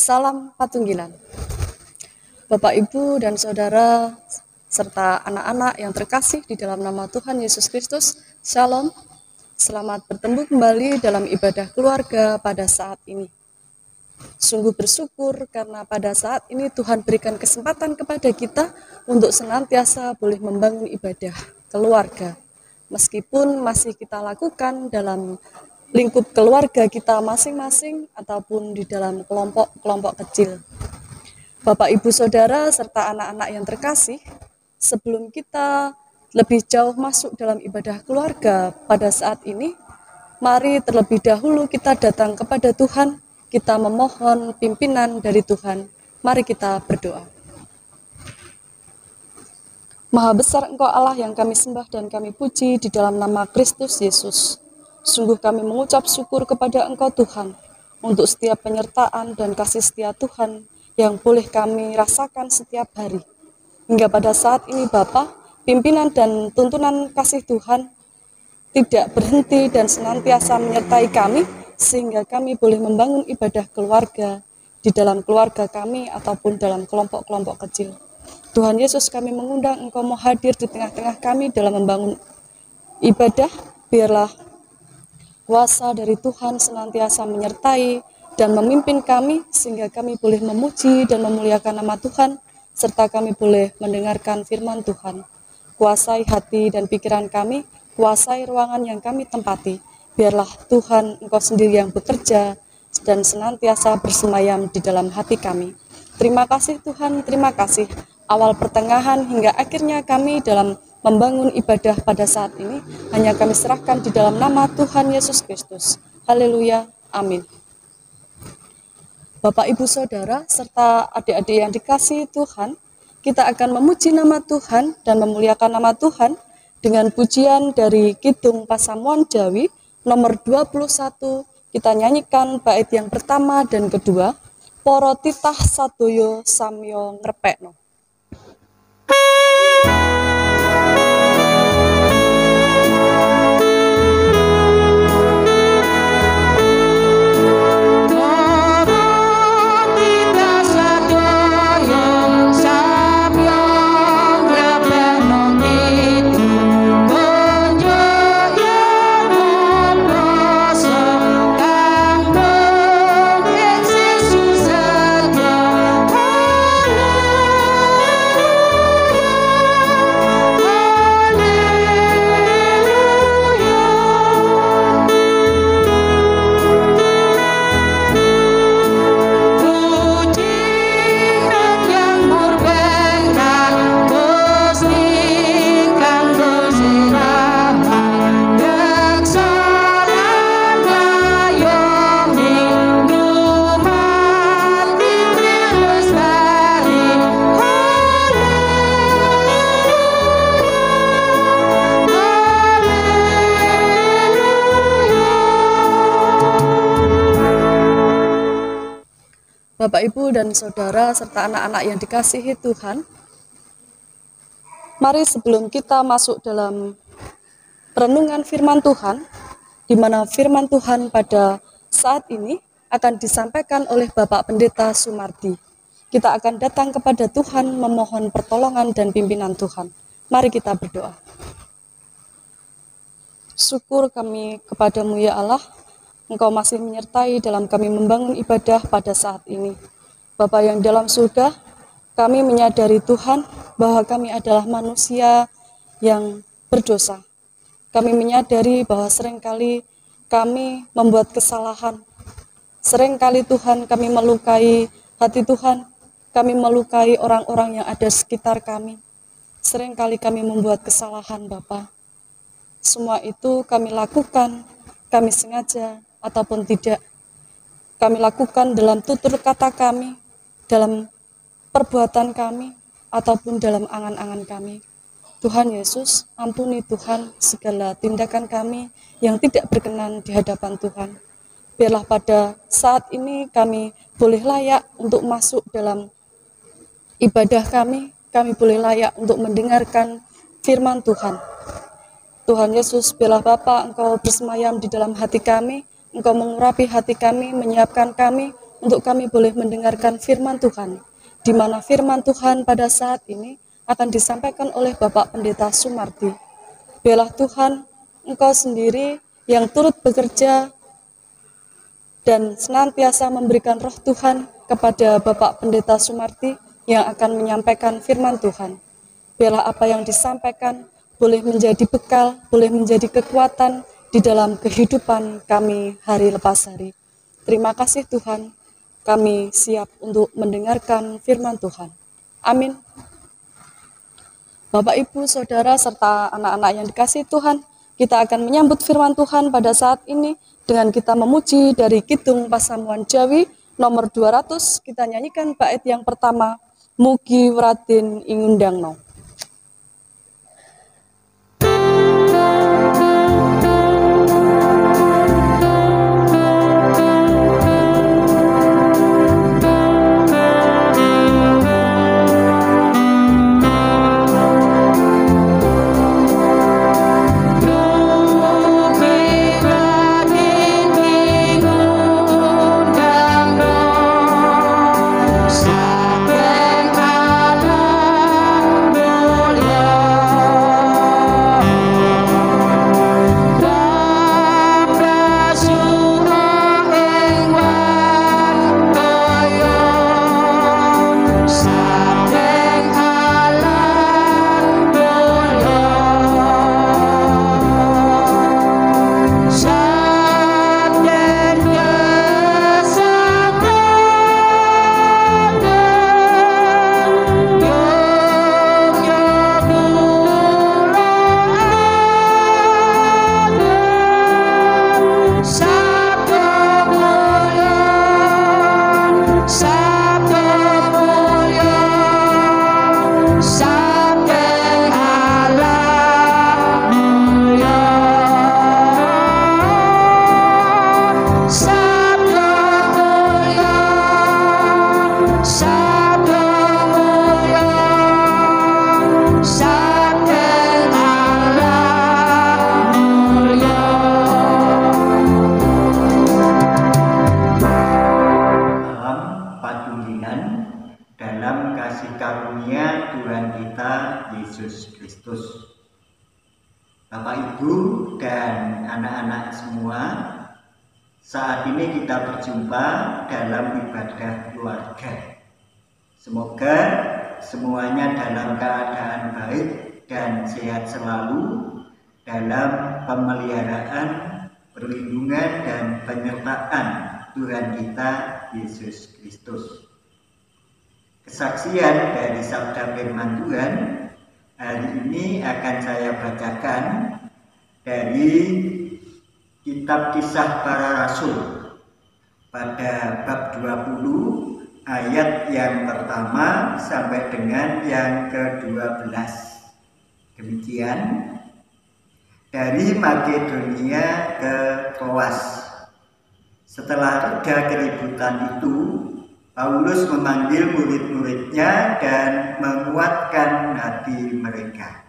Salam Patunggilan. Bapak, Ibu, dan Saudara, serta anak-anak yang terkasih di dalam nama Tuhan Yesus Kristus, Shalom. Selamat bertemu kembali dalam ibadah keluarga pada saat ini. Sungguh bersyukur karena pada saat ini Tuhan berikan kesempatan kepada kita untuk senantiasa boleh membangun ibadah keluarga. Meskipun masih kita lakukan dalam lingkup keluarga kita masing-masing ataupun di dalam kelompok-kelompok kecil. Bapak, Ibu, Saudara, serta anak-anak yang terkasih, sebelum kita lebih jauh masuk dalam ibadah keluarga pada saat ini, mari terlebih dahulu kita datang kepada Tuhan, kita memohon pimpinan dari Tuhan. Mari kita berdoa. Maha besar Engkau Allah yang kami sembah dan kami puji di dalam nama Kristus Yesus. Sungguh kami mengucap syukur kepada Engkau Tuhan, untuk setiap penyertaan dan kasih setia Tuhan yang boleh kami rasakan setiap hari. Hingga pada saat ini Bapa, pimpinan dan tuntunan kasih Tuhan tidak berhenti dan senantiasa menyertai kami, sehingga kami boleh membangun ibadah keluarga di dalam keluarga kami ataupun dalam kelompok-kelompok kecil. Tuhan Yesus, kami mengundang Engkau mau hadir di tengah-tengah kami dalam membangun ibadah. Biarlah kuasa dari Tuhan senantiasa menyertai dan memimpin kami, sehingga kami boleh memuji dan memuliakan nama Tuhan, serta kami boleh mendengarkan firman Tuhan. Kuasai hati dan pikiran kami, kuasai ruangan yang kami tempati. Biarlah Tuhan Engkau sendiri yang bekerja dan senantiasa bersemayam di dalam hati kami. Terima kasih Tuhan, terima kasih. Awal pertengahan hingga akhirnya kami dalam membangun ibadah pada saat ini, hanya kami serahkan di dalam nama Tuhan Yesus Kristus. Haleluya, amin. Bapak, Ibu, Saudara, serta adik-adik yang dikasihi Tuhan, kita akan memuji nama Tuhan dan memuliakan nama Tuhan dengan pujian dari Kidung Pasamuan Jawi nomor 21. Kita nyanyikan bait yang pertama dan kedua, Para titah sadoyo samyo ngrepekno. Bapak, Ibu, dan Saudara, serta anak-anak yang dikasihi Tuhan, mari sebelum kita masuk dalam perenungan firman Tuhan, di mana firman Tuhan pada saat ini akan disampaikan oleh Bapak Pendeta Sumardi. Kita akan datang kepada Tuhan memohon pertolongan dan pimpinan Tuhan. Mari kita berdoa. Syukur kami kepadamu ya Allah, Engkau masih menyertai dalam kami membangun ibadah pada saat ini. Bapa yang dalam surga, kami menyadari Tuhan bahwa kami adalah manusia yang berdosa. Kami menyadari bahwa seringkali kami membuat kesalahan. Seringkali Tuhan kami melukai hati Tuhan, kami melukai orang-orang yang ada sekitar kami. Seringkali kami membuat kesalahan Bapa. Semua itu kami lakukan, kami sengaja ataupun tidak. Kami lakukan dalam tutur kata kami, dalam perbuatan kami, ataupun dalam angan-angan kami. Tuhan Yesus, ampuni Tuhan segala tindakan kami yang tidak berkenan di hadapan Tuhan. Biarlah pada saat ini kami boleh layak untuk masuk dalam ibadah kami boleh layak untuk mendengarkan firman Tuhan. Tuhan Yesus, biarlah Bapa Engkau bersemayam di dalam hati kami, Engkau mengurapi hati kami, menyiapkan kami untuk kami boleh mendengarkan firman Tuhan, di mana firman Tuhan pada saat ini akan disampaikan oleh Bapak Pendeta Sumardi. Biarlah Tuhan, Engkau sendiri yang turut bekerja dan senantiasa memberikan roh Tuhan kepada Bapak Pendeta Sumardi yang akan menyampaikan firman Tuhan. Biarlah apa yang disampaikan boleh menjadi bekal, boleh menjadi kekuatan di dalam kehidupan kami hari lepas hari. Terima kasih Tuhan, kami siap untuk mendengarkan firman Tuhan. Amin. Bapak, Ibu, Saudara, serta anak-anak yang dikasihi Tuhan, kita akan menyambut firman Tuhan pada saat ini dengan kita memuji dari Kidung Pasamuan Jawi nomor 200. Kita nyanyikan bait yang pertama, Mugi Wratin Ingundangno. Bapak Ibu dan anak-anak semua, saat ini kita berjumpa dalam ibadah keluarga. Semoga semuanya dalam keadaan baik dan sehat selalu dalam pemeliharaan, perlindungan dan penyertaan Tuhan kita Yesus Kristus. Kesaksian dari sabda firman Tuhan hari ini akan saya bacakan dari kitab Kisah Para Rasul pada bab 20 ayat yang pertama sampai dengan yang ke-12. Demikian, dari Makedonia ke Troas. Setelah reda keributan itu, Paulus memanggil murid-muridnya dan menguatkan hati mereka.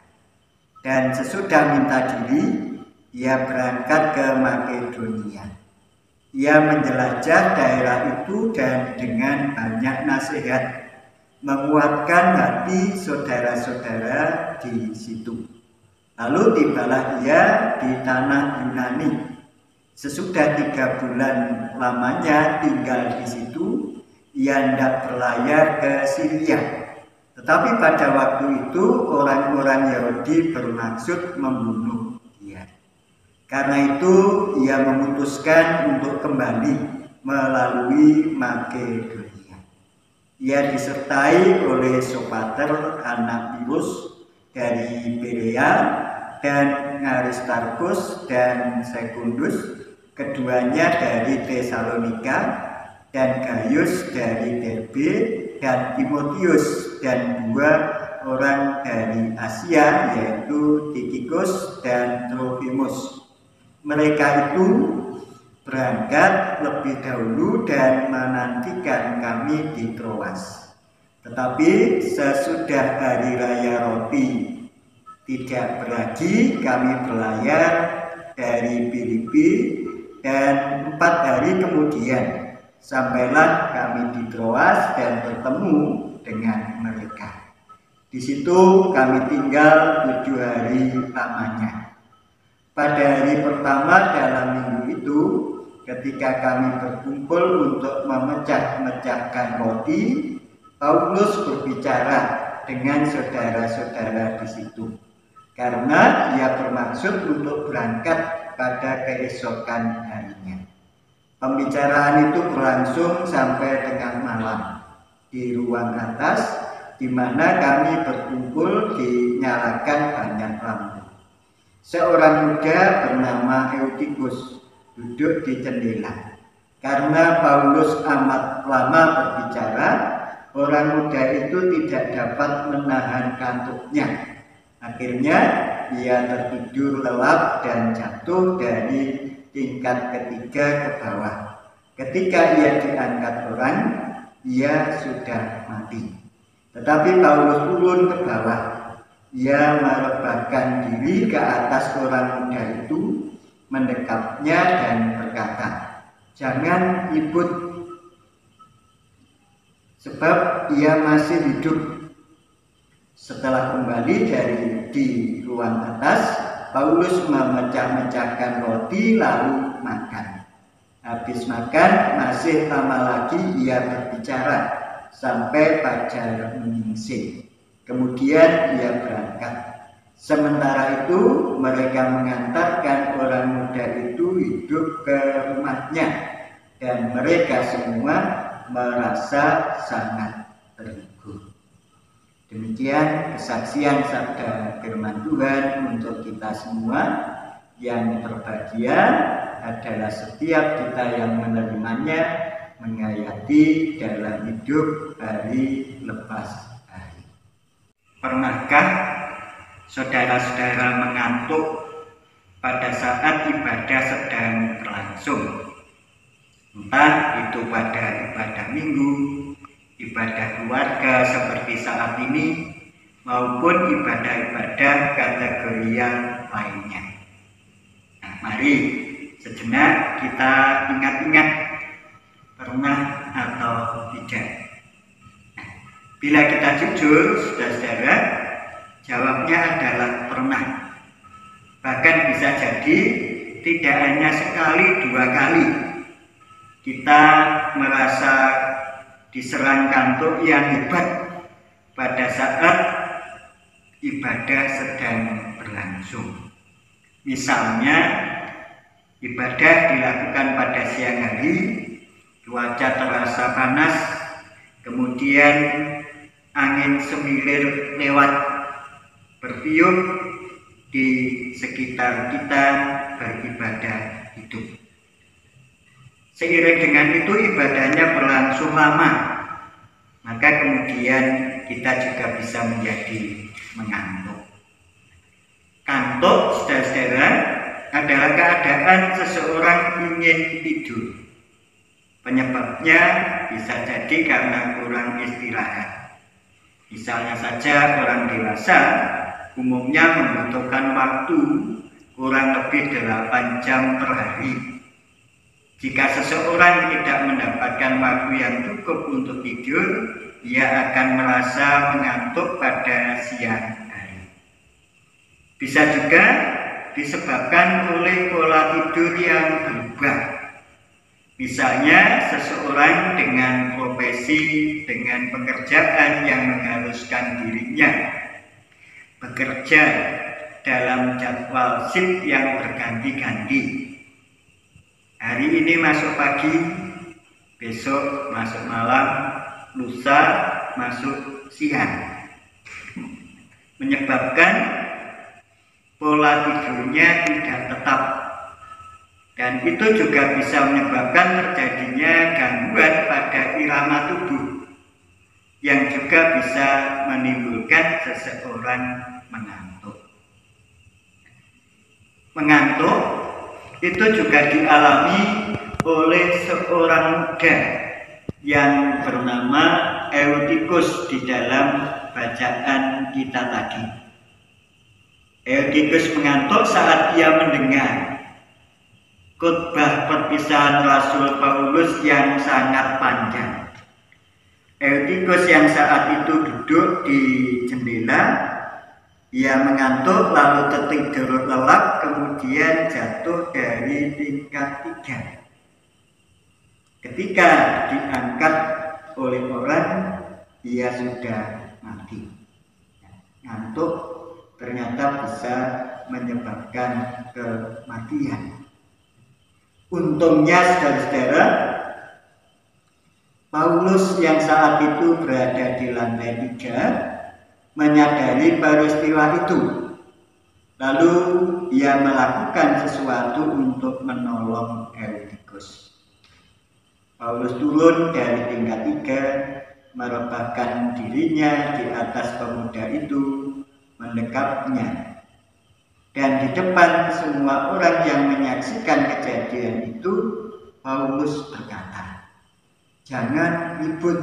Dan sesudah minta diri, ia berangkat ke Makedonia. Ia menjelajah daerah itu dan dengan banyak nasihat menguatkan hati saudara-saudara di situ. Lalu tibalah ia di tanah Yunani. Sesudah 3 bulan lamanya tinggal di situ, ia hendak berlayar ke Syria. Tetapi pada waktu itu orang-orang Yahudi bermaksud membunuh dia. Karena itu ia memutuskan untuk kembali melalui Makedonia. Ia disertai oleh Sopater anak Pirus dari Berea dan Aristarkus dan Sekundus, keduanya dari Tesalonika, dan Gaius dari Derbe, dan Timotius dan 2 orang dari Asia, yaitu Tikhikus dan Trofimus. Mereka itu berangkat lebih dahulu dan menantikan kami di Troas. Tetapi sesudah hari raya roti tidak beragi, kami berlayar dari Filipi, dan 4 hari kemudian Sampailah kami di Troas dan bertemu dengan mereka. Di situ kami tinggal 7 hari lamanya. Pada hari pertama dalam minggu itu, ketika kami berkumpul untuk memecah-mecahkan roti, Paulus berbicara dengan saudara-saudara di situ, karena ia bermaksud untuk berangkat pada keesokan harinya. Pembicaraan itu berlangsung sampai tengah malam di ruang atas, di mana kami berkumpul dinyalakan banyak lampu. Seorang muda bernama Eutikus duduk di jendela. Karena Paulus amat lama berbicara, orang muda itu tidak dapat menahan kantuknya. Akhirnya ia tertidur lelap dan jatuh dari tingkat ketiga ke bawah. Ketika ia diangkat orang, ia sudah mati. Tetapi Paulus turun ke bawah. Ia merebahkan diri ke atas orang muda itu, mendekapnya dan berkata, "Jangan ribut, sebab ia masih hidup." Setelah kembali di ruang atas, Paulus memecah-mecahkan roti lalu makan. Habis makan, masih lama lagi ia berbicara sampai fajar menyingsing. Kemudian ia berangkat. Sementara itu mereka mengantarkan orang muda itu hidup ke rumahnya, dan mereka semua merasa sangat terhibur. Demikian kesaksian sabda firman Tuhan untuk kita semua. Yang berbahagia adalah setiap kita yang menerimanya, menghayati dalam hidup hari lepas hari. Pernahkah saudara-saudara mengantuk pada saat ibadah sedang berlangsung? Entah itu pada ibadah minggu, ibadah keluarga seperti saat ini, maupun ibadah-ibadah kategori yang lainnya. Nah, mari sejenak kita ingat-ingat, pernah atau tidak. Nah, bila kita jujur, saudara-saudara, jawabnya adalah pernah. Bahkan bisa jadi tidak hanya sekali, 2 kali kita merasa diserang kantuk yang hebat pada saat ibadah sedang berlangsung. Misalnya, ibadah dilakukan pada siang hari, cuaca terasa panas, kemudian angin semilir lewat bertiup di sekitar kita beribadah itu. Seiring dengan itu ibadahnya berlangsung lama, maka kemudian kita juga bisa menjadi mengantuk. Kantuk, saudara-saudara, adalah keadaan seseorang ingin tidur. Penyebabnya bisa jadi karena kurang istirahat. Misalnya saja orang dewasa umumnya membutuhkan waktu kurang lebih 8 jam per hari. Jika seseorang tidak mendapatkan waktu yang cukup untuk tidur, ia akan merasa mengantuk pada siang hari. Bisa juga disebabkan oleh pola tidur yang berubah. Misalnya seseorang dengan profesi, dengan pekerjaan yang mengharuskan dirinya bekerja dalam jadwal shift yang berganti-ganti. Hari ini masuk pagi, besok masuk malam, lusa masuk siang. Menyebabkan pola tidurnya tidak tetap. Dan itu juga bisa menyebabkan terjadinya gangguan pada irama tubuh, yang juga bisa menimbulkan seseorang mengantuk. Mengantuk itu juga dialami oleh seorang muda yang bernama Eutikus di dalam bacaan kita tadi. Eutikus mengantuk saat ia mendengar khotbah perpisahan Rasul Paulus yang sangat panjang. Eutikus yang saat itu duduk di jendela, ia mengantuk lalu tertidur lelap, kemudian jatuh dari tingkat 3. Ketika diangkat oleh orang, ia sudah mati. Ngantuk ternyata bisa menyebabkan kematian. Untungnya saudara-saudara, Paulus yang saat itu berada di lantai 3 menyadari peristiwa itu. Lalu ia melakukan sesuatu untuk menolong Eutikus. Paulus turun dari tingkat 3, merebahkan dirinya di atas pemuda itu, mendekapnya. Dan di depan semua orang yang menyaksikan kejadian itu, Paulus berkata, "Jangan ribut,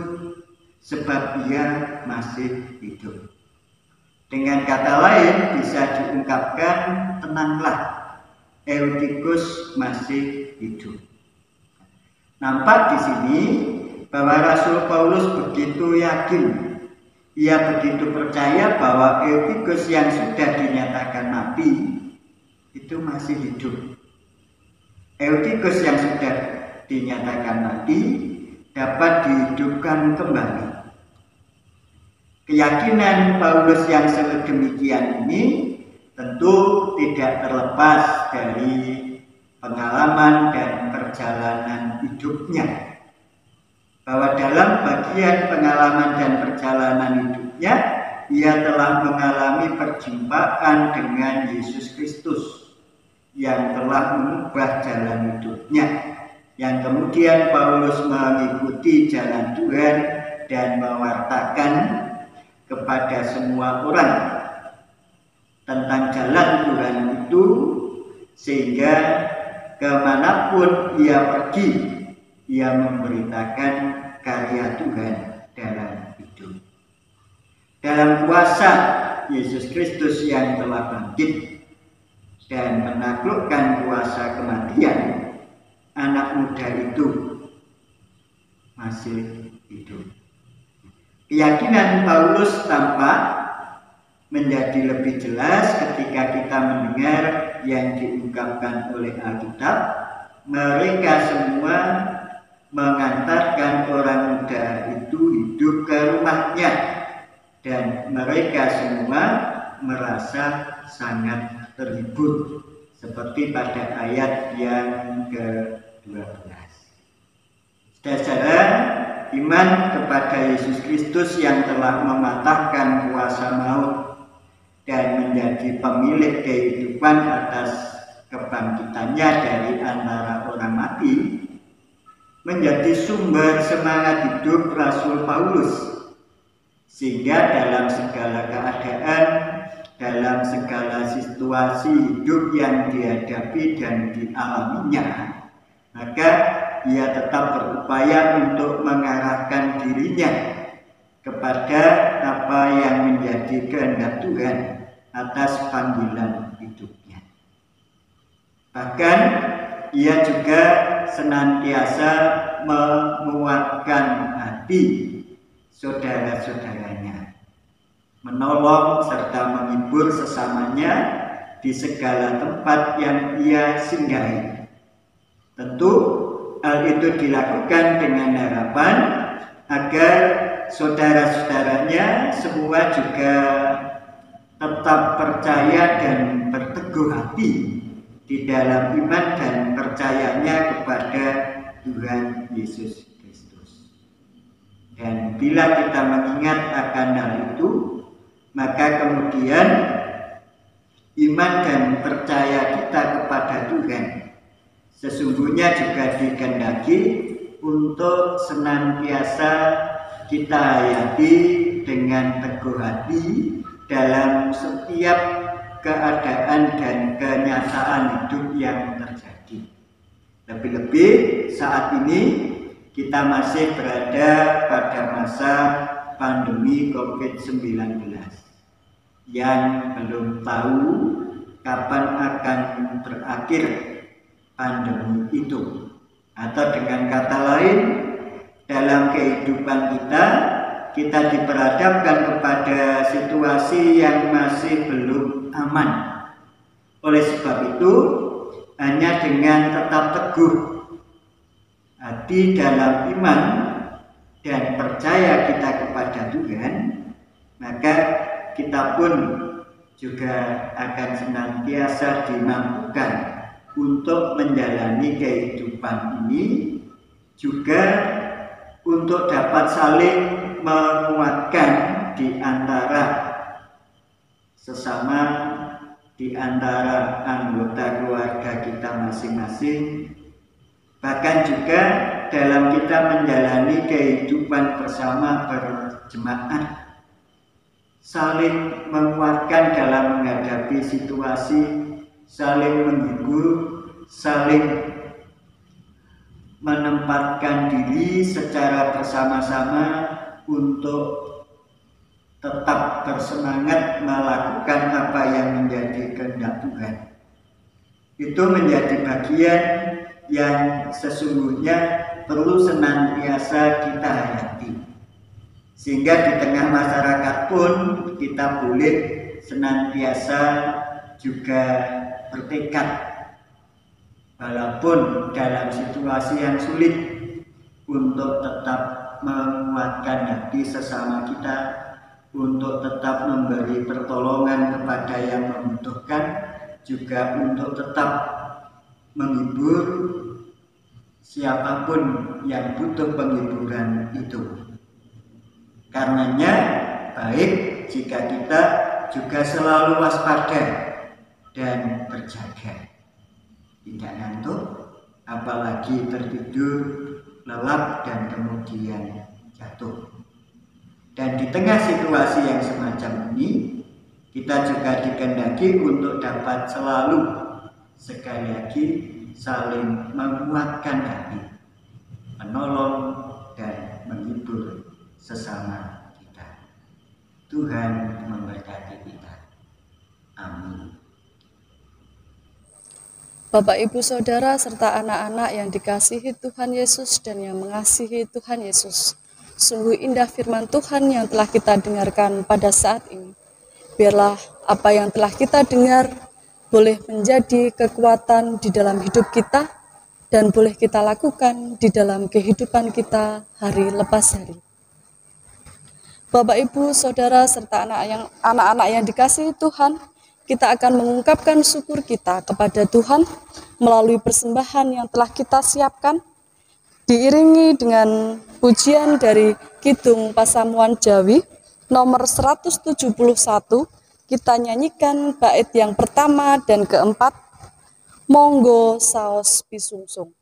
sebab ia masih hidup." Dengan kata lain bisa diungkapkan, tenanglah, Eutikus masih hidup. Nampak di sini bahwa Rasul Paulus begitu yakin, ia begitu percaya bahwa Eutikus yang sudah dinyatakan mati itu masih hidup. Eutikus yang sudah dinyatakan mati dapat dihidupkan kembali. Keyakinan Paulus yang sedemikian ini tentu tidak terlepas dari pengalaman dan perjalanan hidupnya. Bahwa dalam bagian pengalaman dan perjalanan hidupnya, ia telah mengalami perjumpaan dengan Yesus Kristus yang telah mengubah jalan hidupnya, yang kemudian Paulus mengikuti jalan Tuhan dan mewartakan kepada semua orang tentang jalan Tuhan itu, sehingga kemanapun ia pergi, ia memberitakan karya Tuhan dalam hidup. Dalam kuasa Yesus Kristus yang telah bangkit dan menaklukkan kuasa kematian, anak muda itu masih hidup. Keyakinan Paulus tampak menjadi lebih jelas ketika kita mendengar yang diungkapkan oleh Alkitab. Mereka semua mengantarkan orang muda itu hidup ke rumahnya, dan mereka semua merasa sangat terhibur, seperti pada ayat yang ke-12. Saudara, iman kepada Yesus Kristus yang telah mematahkan kuasa maut dan menjadi pemilik kehidupan atas kebangkitannya dari antara orang mati, menjadi sumber semangat hidup Rasul Paulus, sehingga dalam segala keadaan, dalam segala situasi hidup yang dihadapi dan dialaminya, maka ia tetap berupaya untuk mengarahkan dirinya kepada apa yang menjadi kehendak Tuhan atas panggilan hidupnya. Bahkan ia juga senantiasa menguatkan hati saudara-saudaranya, menolong serta menghibur sesamanya di segala tempat yang ia singgahi. Tentu hal itu dilakukan dengan harapan agar saudara-saudaranya semua juga tetap percaya dan berteguh hati di dalam iman dan percayanya kepada Tuhan Yesus Kristus. Dan bila kita mengingat akan hal itu, maka kemudian iman dan percaya kita kepada Tuhan sesungguhnya juga dikehendaki untuk senantiasa kita hayati dengan teguh hati dalam setiap keadaan dan kenyataan hidup yang terjadi. Lebih-lebih saat ini kita masih berada pada masa pandemi COVID-19 yang belum tahu kapan akan berakhir, pandemi itu. Atau dengan kata lain, dalam kehidupan kita diperhadapkan kepada situasi yang masih belum aman. Oleh sebab itu, hanya dengan tetap teguh hati dalam iman dan percaya kita kepada Tuhan, maka kita pun juga akan senantiasa dimampukan untuk menjalani kehidupan ini, juga untuk dapat saling menguatkan di antara sesama, di antara anggota keluarga kita masing-masing, bahkan juga dalam kita menjalani kehidupan bersama berjemaat, saling menguatkan dalam menghadapi situasi, saling menghibur, saling menempatkan diri secara bersama-sama untuk tetap bersemangat melakukan apa yang menjadi kehendak Tuhan. Itu menjadi bagian yang sesungguhnya perlu senantiasa kita hayati, sehingga di tengah masyarakat pun kita boleh senantiasa juga bertekad, walaupun dalam situasi yang sulit, untuk tetap menguatkan hati sesama kita, untuk tetap memberi pertolongan kepada yang membutuhkan, juga untuk tetap menghibur siapapun yang butuh penghiburan itu. Karenanya baik jika kita juga selalu waspada dan berjaga, tidak ngantuk, apalagi tertidur lelap dan kemudian jatuh. Dan di tengah situasi yang semacam ini, kita juga dikehendaki untuk dapat selalu, sekali lagi, saling menguatkan hati, menolong dan menghibur sesama kita. Tuhan memberkati kita. Amin. Bapak, Ibu, Saudara, serta anak-anak yang dikasihi Tuhan Yesus dan yang mengasihi Tuhan Yesus, sungguh indah firman Tuhan yang telah kita dengarkan pada saat ini. Biarlah apa yang telah kita dengar boleh menjadi kekuatan di dalam hidup kita dan boleh kita lakukan di dalam kehidupan kita hari lepas hari. Bapak, Ibu, Saudara, serta anak-anak yang dikasihi Tuhan, kita akan mengungkapkan syukur kita kepada Tuhan melalui persembahan yang telah kita siapkan, diiringi dengan pujian dari Kidung Pasamuan Jawi nomor 171. Kita nyanyikan bait yang pertama dan keempat, Monggo Saos Pisungsung.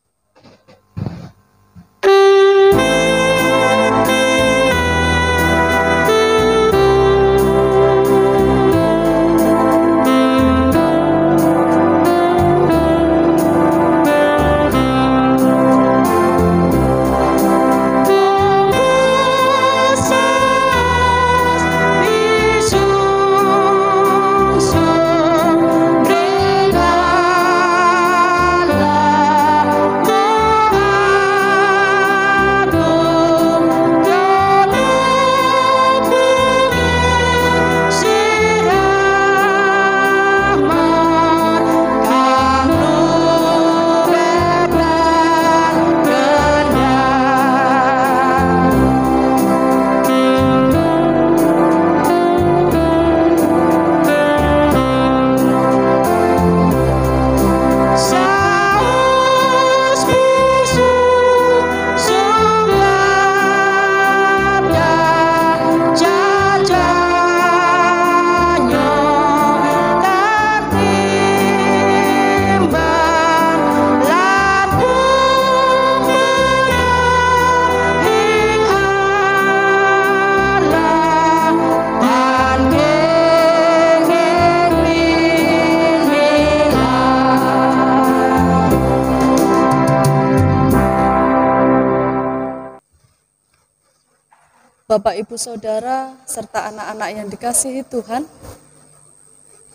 Bapak, Ibu, Saudara, serta anak-anak yang dikasihi Tuhan,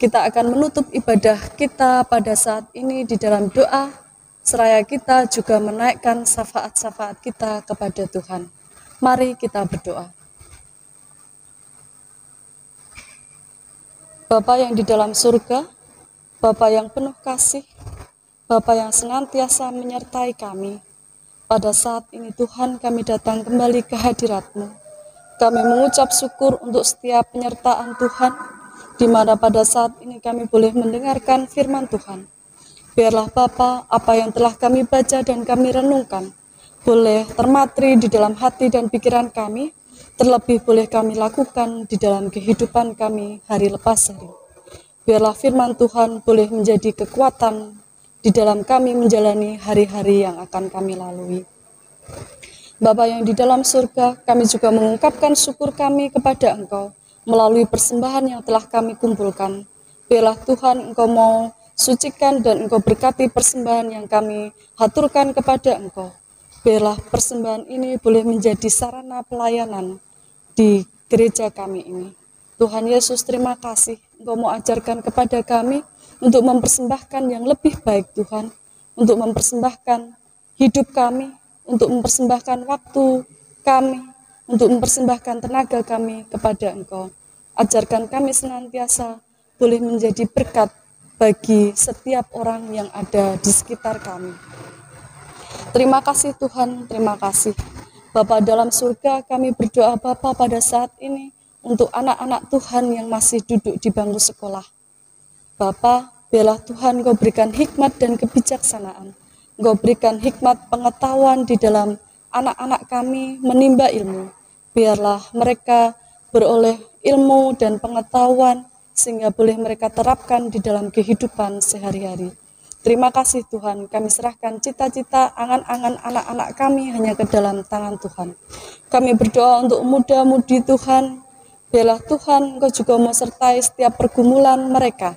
kita akan menutup ibadah kita pada saat ini di dalam doa seraya kita juga menaikkan syafaat-syafaat kita kepada Tuhan. Mari kita berdoa. Bapa yang di dalam surga, Bapa yang penuh kasih, Bapa yang senantiasa menyertai kami, pada saat ini Tuhan kami datang kembali ke hadirat-Mu. Kami mengucap syukur untuk setiap penyertaan Tuhan, di mana pada saat ini kami boleh mendengarkan firman Tuhan. Biarlah Bapa, apa yang telah kami baca dan kami renungkan, boleh termatri di dalam hati dan pikiran kami, terlebih boleh kami lakukan di dalam kehidupan kami hari lepas hari. Biarlah firman Tuhan boleh menjadi kekuatan di dalam kami menjalani hari-hari yang akan kami lalui. Bapa yang di dalam surga, kami juga mengungkapkan syukur kami kepada Engkau melalui persembahan yang telah kami kumpulkan. Biarlah Tuhan Engkau mau sucikan dan Engkau berkati persembahan yang kami haturkan kepada Engkau. Biarlah persembahan ini boleh menjadi sarana pelayanan di gereja kami ini. Tuhan Yesus, terima kasih Engkau mau ajarkan kepada kami untuk mempersembahkan yang lebih baik Tuhan, untuk mempersembahkan hidup kami, untuk mempersembahkan waktu kami, untuk mempersembahkan tenaga kami kepada Engkau. Ajarkan kami senantiasa boleh menjadi berkat bagi setiap orang yang ada di sekitar kami. Terima kasih Tuhan, terima kasih. Bapa dalam surga, kami berdoa Bapa pada saat ini untuk anak-anak Tuhan yang masih duduk di bangku sekolah. Bapa, biarlah Tuhan Engkau berikan hikmat dan kebijaksanaan. Engkau berikan hikmat pengetahuan di dalam anak-anak kami menimba ilmu. Biarlah mereka beroleh ilmu dan pengetahuan sehingga boleh mereka terapkan di dalam kehidupan sehari-hari. Terima kasih Tuhan, kami serahkan cita-cita, angan-angan anak-anak kami hanya ke dalam tangan Tuhan. Kami berdoa untuk muda-mudi Tuhan, biarlah Tuhan Engkau juga menyertai setiap pergumulan mereka.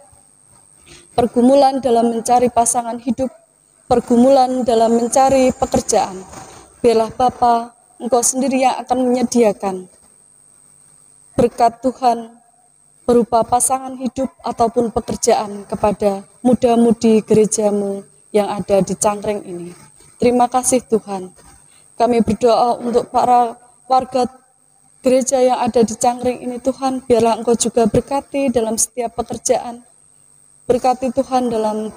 Pergumulan dalam mencari pasangan hidup, pergumulan dalam mencari pekerjaan. Biarlah Bapa, Engkau sendiri yang akan menyediakan berkat Tuhan berupa pasangan hidup ataupun pekerjaan kepada muda-mudi gerejamu yang ada di Cangkring ini. Terima kasih Tuhan. Kami berdoa untuk para warga gereja yang ada di Cangkring ini Tuhan, biarlah Engkau juga berkati dalam setiap pekerjaan. Berkati Tuhan dalam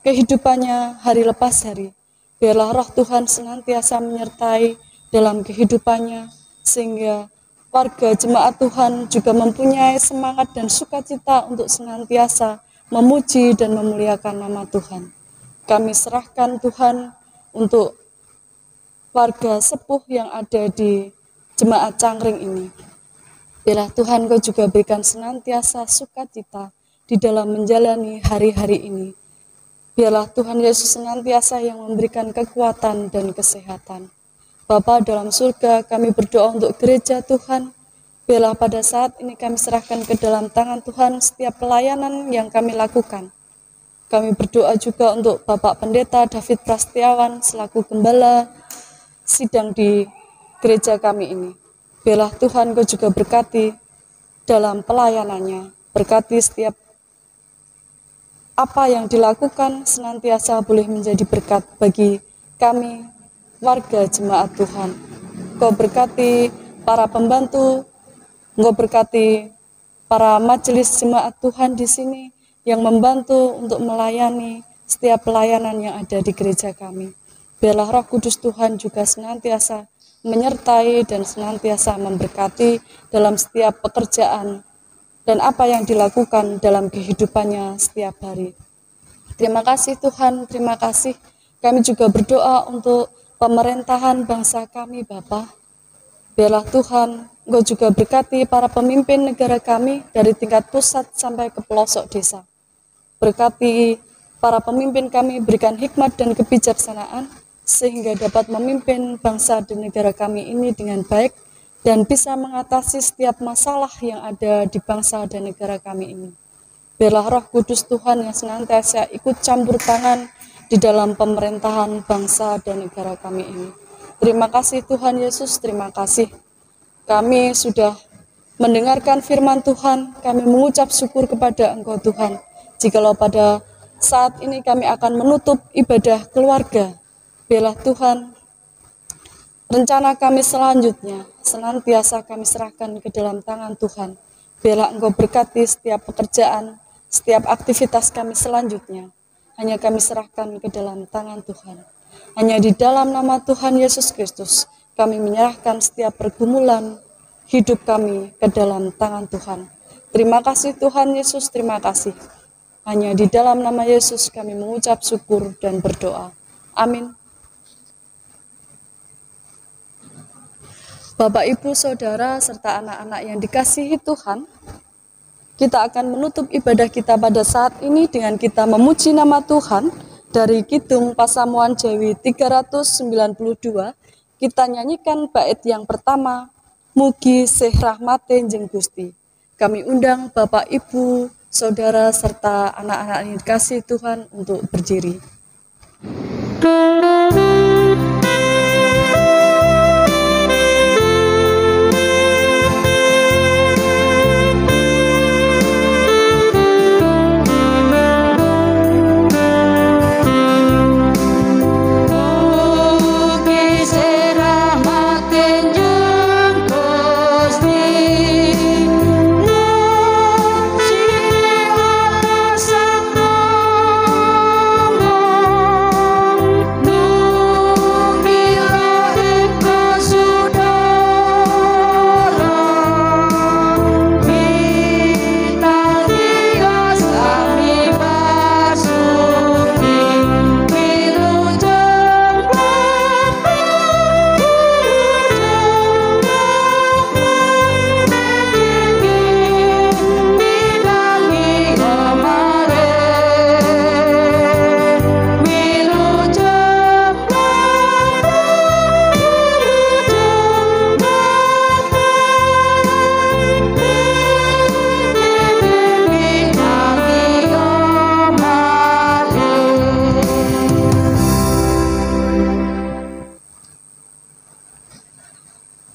kehidupannya hari lepas hari. Biarlah roh Tuhan senantiasa menyertai dalam kehidupannya, sehingga warga jemaat Tuhan juga mempunyai semangat dan sukacita untuk senantiasa memuji dan memuliakan nama Tuhan. Kami serahkan Tuhan untuk warga sepuh yang ada di jemaat Cangkring ini. Biarlah Tuhan Kau juga berikan senantiasa sukacita di dalam menjalani hari-hari ini. Biarlah Tuhan Yesus senantiasa yang memberikan kekuatan dan kesehatan. Bapa dalam surga, kami berdoa untuk gereja Tuhan. Biarlah pada saat ini kami serahkan ke dalam tangan Tuhan setiap pelayanan yang kami lakukan. Kami berdoa juga untuk Bapak Pendeta David Prastiawan selaku gembala sidang di gereja kami ini. Biarlah Tuhan Kau juga berkati dalam pelayanannya. Berkati setiap apa yang dilakukan senantiasa boleh menjadi berkat bagi kami, warga jemaat Tuhan. Kau berkati para pembantu, Engkau berkati para majelis jemaat Tuhan di sini yang membantu untuk melayani setiap pelayanan yang ada di gereja kami. Biarlah Roh Kudus Tuhan juga senantiasa menyertai dan senantiasa memberkati dalam setiap pekerjaan dan apa yang dilakukan dalam kehidupannya setiap hari. Terima kasih Tuhan, terima kasih. Kami juga berdoa untuk pemerintahan bangsa kami, Bapa. Biarlah Tuhan, Engkau juga berkati para pemimpin negara kami dari tingkat pusat sampai ke pelosok desa. Berkati para pemimpin kami, berikan hikmat dan kebijaksanaan, sehingga dapat memimpin bangsa dan negara kami ini dengan baik, dan bisa mengatasi setiap masalah yang ada di bangsa dan negara kami ini. Biarlah Roh Kudus Tuhan yang senantiasa ikut campur tangan di dalam pemerintahan bangsa dan negara kami ini. Terima kasih Tuhan Yesus, terima kasih. Kami sudah mendengarkan firman Tuhan, kami mengucap syukur kepada Engkau Tuhan. Jikalau pada Saat ini kami akan menutup ibadah keluarga. Biarlah Tuhan, rencana kami selanjutnya senantiasa kami serahkan ke dalam tangan Tuhan. Biarlah Engkau berkati setiap pekerjaan, setiap aktivitas kami selanjutnya. Hanya kami serahkan ke dalam tangan Tuhan. Hanya di dalam nama Tuhan Yesus Kristus, kami menyerahkan setiap pergumulan hidup kami ke dalam tangan Tuhan. Terima kasih Tuhan Yesus, terima kasih. Hanya di dalam nama Yesus kami mengucap syukur dan berdoa. Amin. Bapak, Ibu, Saudara, serta anak-anak yang dikasihi Tuhan, kita akan menutup ibadah kita pada saat ini dengan kita memuji nama Tuhan dari Kidung Pasamuan Jawi 392. Kita nyanyikan bait yang pertama, Mugi Sih Rahmate Njeng Gusti. Kami undang Bapak, Ibu, Saudara, serta anak-anak yang dikasihi Tuhan untuk berdiri.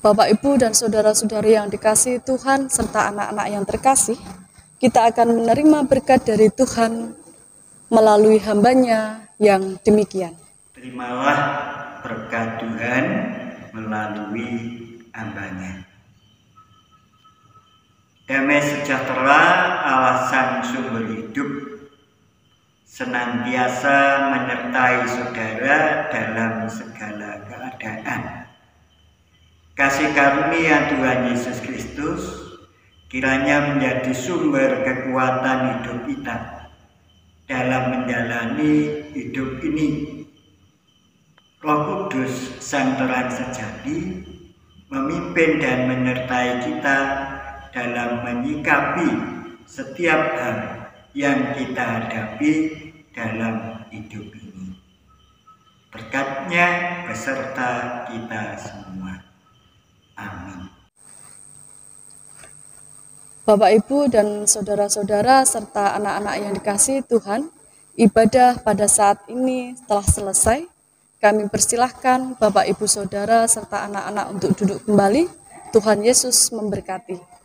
Bapak, Ibu, dan saudara-saudari yang dikasihi Tuhan, serta anak-anak yang terkasih, kita akan menerima berkat dari Tuhan melalui hamba-Nya yang demikian. Terimalah berkat Tuhan melalui hamba-Nya. Damai sejahtera Allah Sang Sumber Hidup senantiasa menyertai saudara dalam segala keadaan. Kasih karunia Tuhan Yesus Kristus kiranya menjadi sumber kekuatan hidup kita dalam menjalani hidup ini. Roh Kudus, Sang Terang Sejati, memimpin dan menyertai kita dalam menyikapi setiap hal yang kita hadapi dalam hidup ini. Berkat-Nya beserta kita semua. Amin. Bapak, Ibu, dan saudara-saudara serta anak-anak yang dikasihi Tuhan, ibadah pada saat ini telah selesai. Kami persilahkan Bapak, Ibu, Saudara serta anak-anak untuk duduk kembali. Tuhan Yesus memberkati.